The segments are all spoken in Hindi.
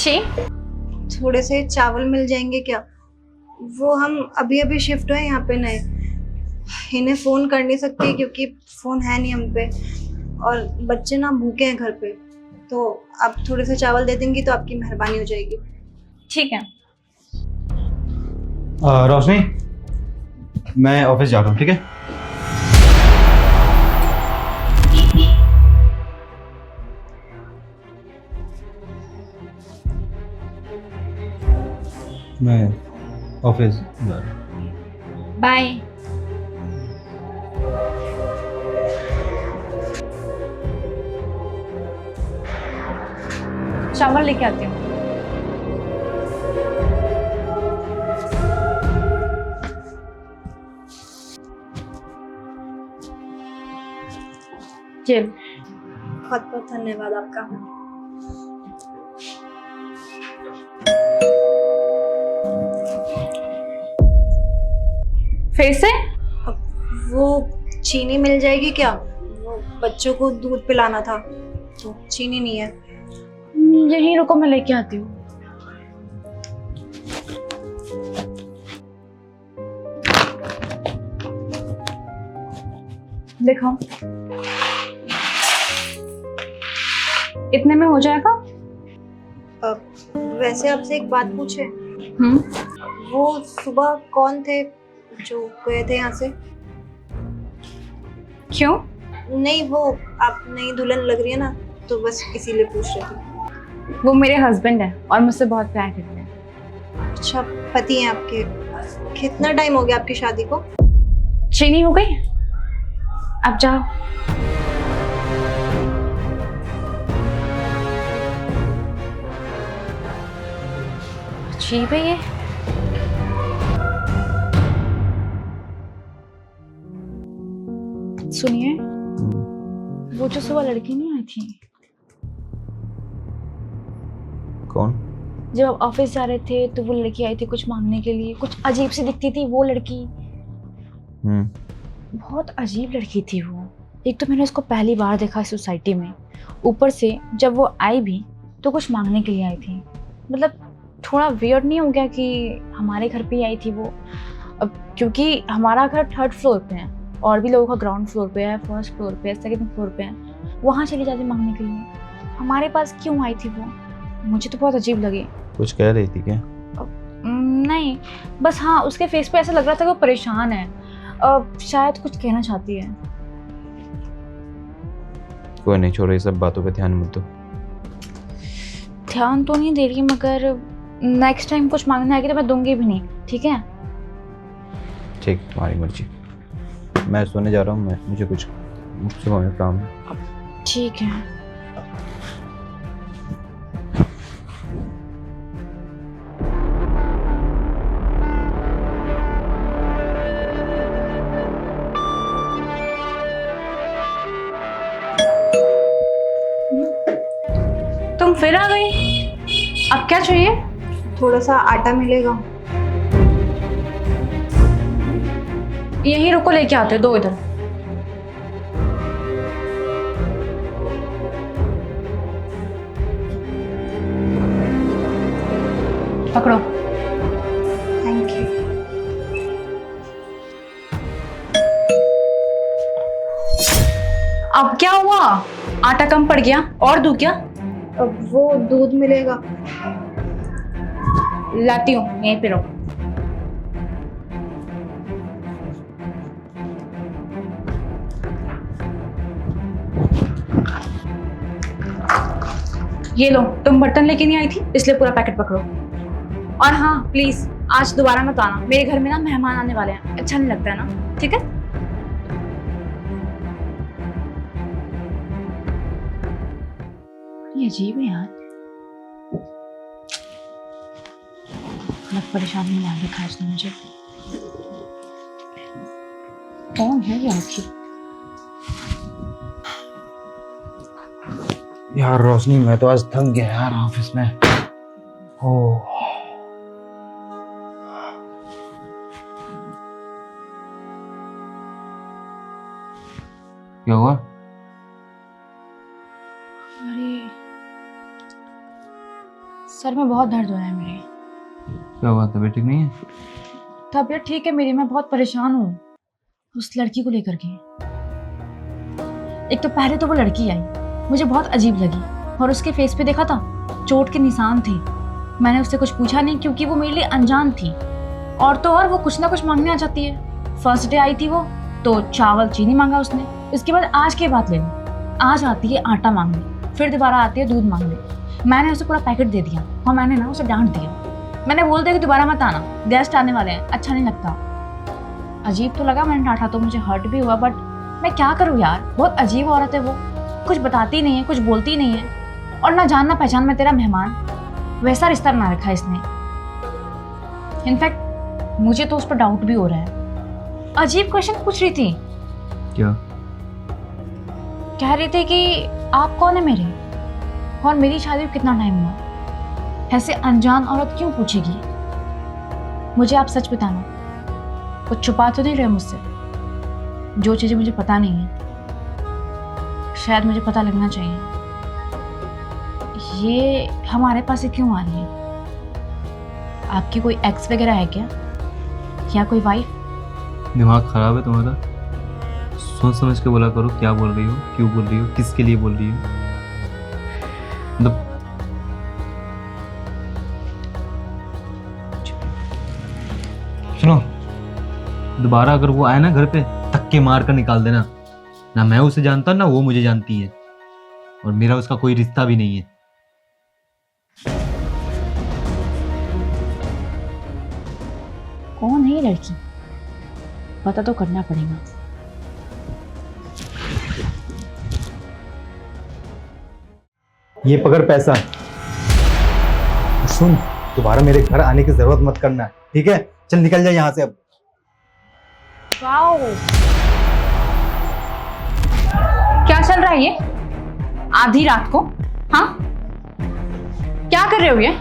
छी। थोड़े से चावल मिल जाएंगे क्या? वो हम अभी अभी शिफ्ट हुए यहाँ पे नए, इन्हें फोन कर नहीं सकती क्योंकि फोन है नहीं हम पे, और बच्चे ना भूखे हैं घर पे, तो आप थोड़े से चावल दे देंगी तो आपकी मेहरबानी हो जाएगी। ठीक है। रोशनी, मैं ऑफिस जा रहा हूँ, ठीक है? मैं ऑफिस जा रहा हूँ। बाय। चावल लेके आती हूँ। चल। बहुत बहुत धन्यवाद आपका। फिर से? अब वो चीनी मिल जाएगी क्या? वो बच्चों को दूध पिलाना था तो चीनी नहीं है। यहीं रुको, मैं लेके आती हूँ। देखो, इतने में हो जाएगा? वैसे आपसे एक बात पूछे, हम्म। वो सुबह कौन थे जो गए थे यहाँ से? क्यों? नहीं, वो आप नई दुल्हन लग रही है ना, तो बस इसीलिए पूछ रही थी। वो मेरे हस्बैंड है और मुझसे बहुत प्यार करते हैं। अच्छा, पति हैं आपके? कितना टाइम हो गया आपकी शादी को? चीनी हो गई, अब जाओ। अजीब है ये। सुनिए, वो जो सुबह लड़की नहीं आई थी, कौन? जब आप ऑफिस जा रहे थे तो वो लड़की आई थी कुछ मांगने के लिए, कुछ अजीब सी दिखती थी वो लड़की। बहुत अजीब लड़की थी वो। एक तो मैंने उसको पहली बार देखा इस सोसाइटी में, ऊपर से जब वो आई भी तो कुछ मांगने के लिए आई थी। मतलब थोड़ा वियर्ड नहीं हो गया कि हमारे घर पे ही आई थी वो? अब क्योंकि हमारा घर 3rd फ्लोर पे है और भी लोगों का ग्राउंड फ्लोर पे है, 1st फ्लोर पे है, 2nd फ्लोर पे है, वहाँ चली जाती मांगने के लिए। हमारे पास क्यों आई थी वो? मुझे तो बहुत अजीब लगी। कुछ कह रही थी क्या? नहीं, बस हाँ, उसके फेस पे ऐसा लग रहा था कि वो परेशान है, शायद कुछ कहना चाहती है। कोई नहीं, छोड़ो, ये सब बातों पे ध्यान मत दो। ध्यान तो नहीं दे रही, मगर नेक्स्ट टाइम कुछ मांगने आएगी तो मैं दूंगी भी नहीं, ठीक है? ठीक, तुम्हारी मर्जी। मैं सोने जा रहा हूँ, मुझे कुछ सुबह में काम है। ठीक है। तुम फिर आ गई? अब क्या चाहिए? थोड़ा सा आटा मिलेगा? यहीं रुको, लेके आते, दो इधर। पकड़ो। Thank you. अब क्या हुआ? आटा कम पड़ गया? और दूं क्या? अब वो दूध मिलेगा? लाती हूँ, यहीं पे रहो। ये लो, तुम बर्तन लेके नहीं आई थी इसलिए पूरा पैकेट पकड़ो। और हाँ प्लीज, आज दोबारा मत आना, मेरे घर में ना मेहमान आने वाले हैं, अच्छा नहीं लगता है ना, ठीक है? ये अजीब है यार, अलग परेशानी में आगे खा इसने मुझे। कौन है ये आखिर? यार रोशनी, मैं तो आज थक गया यार ऑफिस में। ओह, क्या हुआ? अरे सर में बहुत दर्द हो रहा है मेरे। क्या हुआ, तबीयत ठीक नहीं है? तबीयत ठीक है मेरी, मैं बहुत परेशान हूँ उस लड़की को लेकर के। एक तो पहले तो वो लड़की आई, मुझे बहुत अजीब लगी और उसके फेस पे देखा था चोट के निशान थे। मैंने उससे कुछ पूछा नहीं क्योंकि वो मेरे लिए अनजान थी। और तो और वो कुछ ना कुछ मांगने आ जाती है। फर्स्ट डे आई थी वो तो चावल चीनी मांगा उसने, इसके बाद आज की बात ले ली, आज आती है आटा मांगने, फिर दोबारा आती है दूध मांगने। मैंने उसे पूरा पैकेट दे दिया और मैंने ना उसे डांट दिया। मैंने बोल दिया कि दोबारा मत आना, गेस्ट आने वाले हैं, अच्छा नहीं लगता। अजीब तो लगा, मैंने डांटा तो मुझे हर्ट भी हुआ, बट मैं क्या करूँ यार, बहुत अजीब औरत है वो, कुछ बताती नहीं है, कुछ बोलती नहीं है। और ना जान ना पहचान में तेरा मेहमान, वैसा रिश्ता बना रखा है इसने। इनफैक्ट मुझे तो उस पर डाउट भी हो रहा है। अजीब क्वेश्चन पूछ रही थी। क्या? कह रही थी कि आप कौन है मेरे, और मेरी शादी को कितना टाइम हुआ। ऐसे अनजान औरत क्यों पूछेगी? मुझे आप सच बताना, कुछ छुपा तो नहीं रहे मुझसे? जो चीज़ें मुझे पता नहीं है, शायद मुझे पता लगना चाहिए। ये हमारे पास से क्यों आ रही है? आपकी कोई एक्स वगैरह है क्या, या कोई वाइफ? दिमाग खराब है तुम्हारा? सोच समझ के बोला करो, क्या बोल रही हो, क्यों बोल रही हो, किसके लिए बोल रही हो। सुनो, दोबारा अगर वो आए ना घर पे, धक्के मार कर निकाल देना। ना मैं उसे जानता ना वो मुझे जानती है, और मेरा उसका कोई रिश्ता भी नहीं है। कौन है ये लड़की, पता तो करना पड़ेगा। ये पकड़ पैसा। सुन, दोबारा मेरे घर आने की जरूरत मत करना, ठीक है? चल निकल जा यहाँ से अब। वाओ, क्या चल रहा है ये आधी रात को? हाँ, क्या कर रहे हो ये?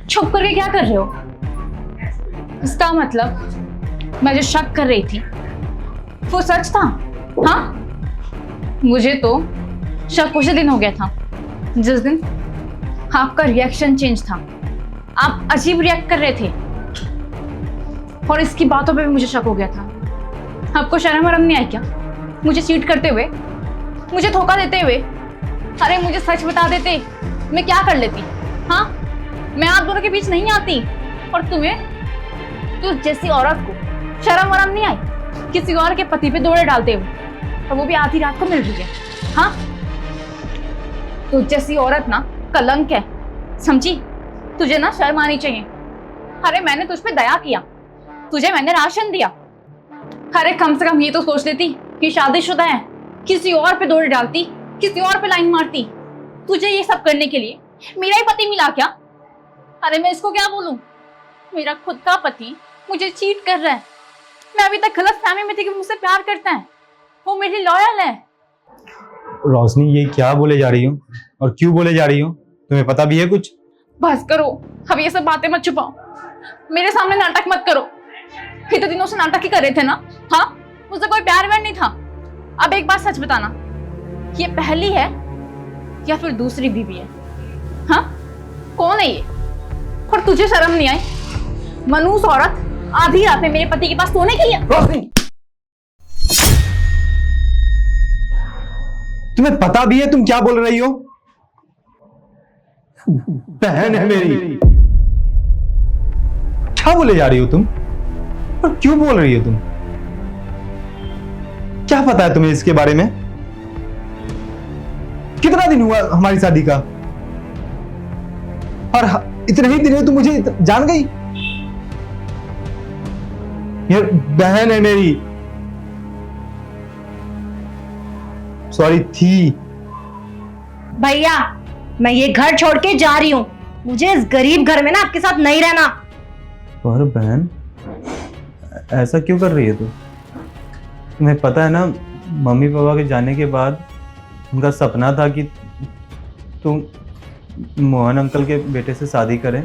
छुप करके क्या कर रहे हो? इसका मतलब मैं जो शक कर रही थी वो सच था? हाँ, मुझे तो शक उसी दिन हो गया था जिस दिन आपका रिएक्शन चेंज था। आप अजीब रिएक्ट कर रहे थे और इसकी बातों पे भी मुझे शक हो गया था। आपको शर्म वरम नहीं आई क्या मुझे चीट करते हुए, मुझे धोखा देते हुए? अरे मुझे सच बता देते, मैं क्या कर लेती? हाँ, मैं आप दोनों के बीच नहीं आती। और तुम्हें, तू जैसी औरत को शर्म वरम नहीं आई किसी और के पति पे दौड़े डालते हुए, और वो भी आधी रात को मिल रही है? हाँ, तू जैसी औरत ना कलंक है, समझी? तुझे ना शर्म आनी चाहिए। अरे मैंने तुझ पे दया किया, तुझे मैंने राशन दिया। अरे कम से कम ये तो सोच लेती कि शादीशुदा है, किसी और पे दौड़ डालती, किसी और पे लाइन मारती। तुझे ये सब करने के लिए मेरा ही पति मिला क्या? अरे मैं इसको क्या बोलूं? मेरा खुद का पति मुझे चीट कर रहा है। मैं अभी तक गलत फहमी में थी कि मुझसे प्यार करता है, वो मेरे लॉयल है। रोशनी, ये क्या बोले जा रही हो और क्यों बोले जा रही हो? तुम्हें पता भी है कुछ? बस करो, अब ये सब बातें मत छुपाओ, मेरे सामने नाटक मत करो। इतने दिनों से नाटक ही कर रहे थे ना? हाँ, मुझसे कोई प्यार व्यार नहीं था। अब एक बात सच बताना, ये पहली है या फिर दूसरी बीवी है? हाँ, कौन है ये? और तुझे शर्म नहीं आई? मनूस औरत आधी रात में मेरे पति के पास सोने के लिए। रोशनी, तुम्हें पता भी है तुम क्या बोल रही हो? बहन है मेरी। क्या बोले जा रही हो तुम, और क्यों बोल रही हो तुम? क्या पता है तुम्हें इसके बारे में? कितना दिन हुआ हमारी शादी का, और इतने ही दिन में तुम मुझे जान गई? ये बहन है मेरी, सॉरी थी। भैया, मैं ये घर छोड़ के जा रही हूँ। मुझे इस गरीब घर में ना आपके साथ नहीं रहना। पर बहन, ऐसा क्यों कर रही है तू? तुम्हें पता है ना, मम्मी पापा के जाने के बाद उनका सपना था कि तुम मोहन अंकल के बेटे से शादी करें।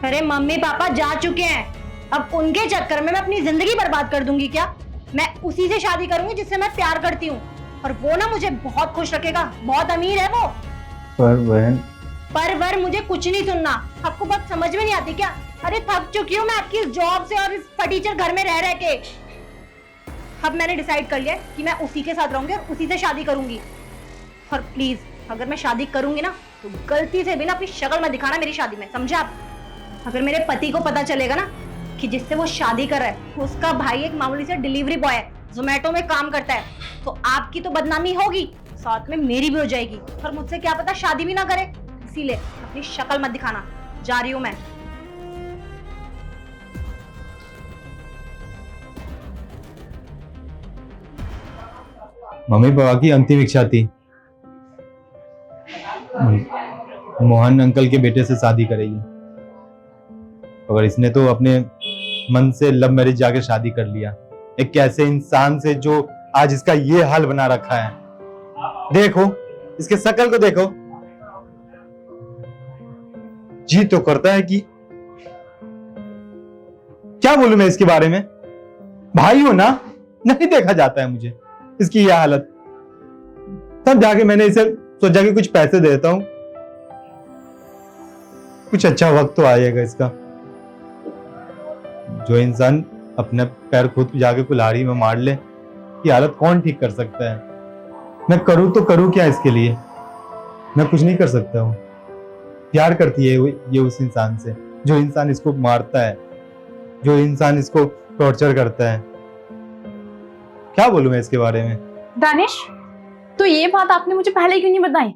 अरे मम्मी पापा जा चुके हैं, अब उनके चक्कर में मैं अपनी जिंदगी बर्बाद कर दूंगी क्या? मैं उसी से शादी करूंगी जिससे मैं प्यार करती हूँ, और वो ना मुझे बहुत खुश रखेगा, बहुत अमीर है वो। पर बहन, पर वर मुझे कुछ नहीं सुनना। आपको बात समझ में नहीं आती क्या? अरे थक चुकी हूँ मैं आपकी इस जॉब से और इस फटीचर घर में रह के। अब मैंने डिसाइड कर लिया है कि मैं उसी के साथ रहूंगी और उसी से शादी करूंगी। और प्लीज अगर मैं शादी करूंगी ना तो गलती से भी ना अपनी शक्ल मत दिखाना मेरी शादी में, समझे आप? अगर मेरे पति को पता चलेगा ना कि जिससे वो शादी कर रहा है उसका भाई एक मामूली से डिलीवरी बॉय है, जोमेटो में काम करता है, तो आपकी तो बदनामी होगी, साथ में मेरी भी हो जाएगी। और मुझसे क्या पता शादी भी ना करे, इसीलिए अपनी शक्ल मत दिखाना। जा रही हूं मैं। मम्मी पापा की अंतिम इच्छा थी मोहन अंकल के बेटे से शादी करेगी, मगर इसने तो अपने मन से लव मैरिज जाके शादी कर लिया एक ऐसे इंसान से जो आज इसका ये हाल बना रखा है। देखो इसके शकल को देखो, जी तो करता है कि क्या बोलूं मैं इसके बारे में। भाई हो ना, नहीं देखा जाता है मुझे इसकी यह हालत। तब जाके मैंने इसे सोचा कि कुछ पैसे देता हूं, कुछ अच्छा वक्त तो आएगा इसका। जो इंसान अपने पैर खुद जाके कुल्हाड़ी में मार ले, ये हालत कौन ठीक कर सकता है? मैं करूं तो करूं क्या इसके लिए? मैं कुछ नहीं कर सकता हूं। प्यार करती है ये उस इंसान से जो इंसान इसको मारता है, जो इंसान इसको टॉर्चर करता है। क्या बोलूं मैं इसके बारे में? दानिश, तो ये बात आपने मुझे पहले क्यों नहीं बताई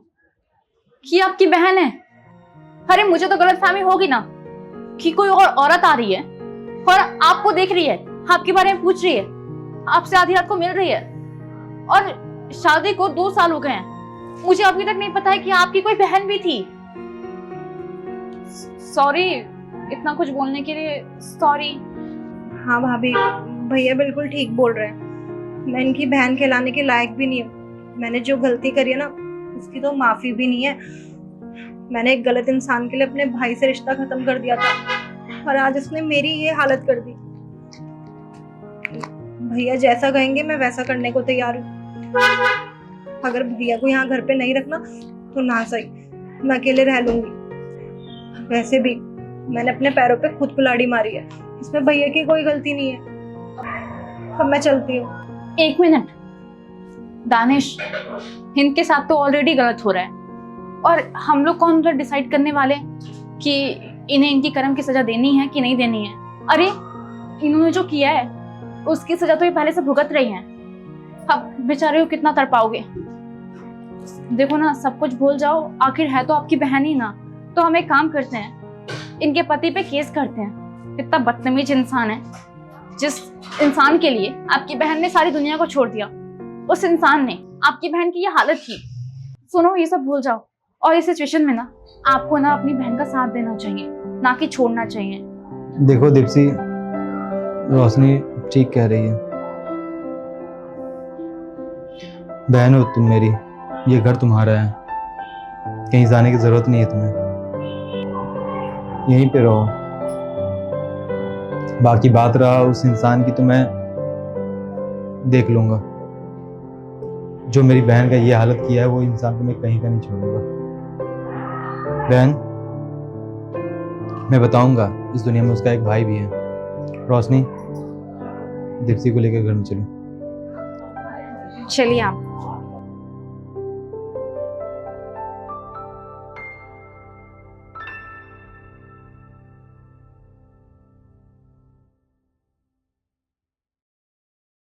कि आपकी बहन है? अरे मुझे तो गलतफहमी होगी ना कि कोई और औरत आ रही है और आपको देख रही है, आपके बारे में पूछ रही है, आपसे आधी रात को मिल रही है, और शादी को 2 साल हो गए हैं। मुझे अभी तक नहीं पता है कि आपकी कोई बहन भी थी। सॉरी इतना कुछ बोलने के लिए, सॉरी। हाँ भाभी, भैया बिल्कुल ठीक बोल रहे हैं। मैं इनकी बहन कहलाने के लायक भी नहीं हूँ। मैंने जो गलती करी है ना उसकी तो माफी भी नहीं है। मैंने एक गलत इंसान के लिए अपने भाई से रिश्ता खत्म कर दिया था और आज उसने मेरी ये हालत कर दी। भैया जैसा कहेंगे मैं वैसा करने को तैयार हूँ। अगर भैया को यहाँ घर पे नहीं रखना तो ना सही, मैं अकेले रह लूंगी। वैसे भी मैंने अपने पैरों पे खुद कुल्हाड़ी मारी है, इसमें भैया की कोई गलती नहीं है। अब मैं चलती हूँ। 1 मिनट दानिश, इनके साथ तो ऑलरेडी गलत हो रहा है और हम लोग कौन उधर डिसाइड करने वाले कि इन्हें इनकी कर्म की सजा देनी है कि नहीं देनी है? अरे इन्होंने जो किया है उसकी सजा तो ये पहले से भुगत रही हैं। अब बेचारे को कितना तड़पाओगे? देखो ना, सब कुछ भूल जाओ, आखिर है तो आपकी बहन ही ना। तो हम एक काम करते हैं, इनके पति पे केस करते हैं। इतना बदतमीज इंसान है, जिस इंसान के लिए आपकी बहन ने सारी दुनिया को छोड़ दिया, उस इंसान ने आपकी बहन की ये हालत की। सुनो, ये सब भूल जाओ और इस सिचुएशन में ना आपको ना अपनी बहन का साथ देना चाहिए, ना कि छोड़ना चाहिए। देखो दीप्ति, रोशनी ठीक कह रही है। बहन हो तुम मेरी, ये घर तुम्हारा है, कहीं जाने की जरूरत नहीं है तुम्हें, यहीं पे रहो। बाकी बात रहा उस इंसान की, तो मैं देख लूंगा। जो मेरी बहन का ये हालत किया है वो इंसान को मैं कहीं का नहीं छोड़ूंगा। बहन, मैं बताऊंगा, इस दुनिया में उसका एक भाई भी है। रोशनी, दीप्ति को लेकर घर में चलो। चलिए आप।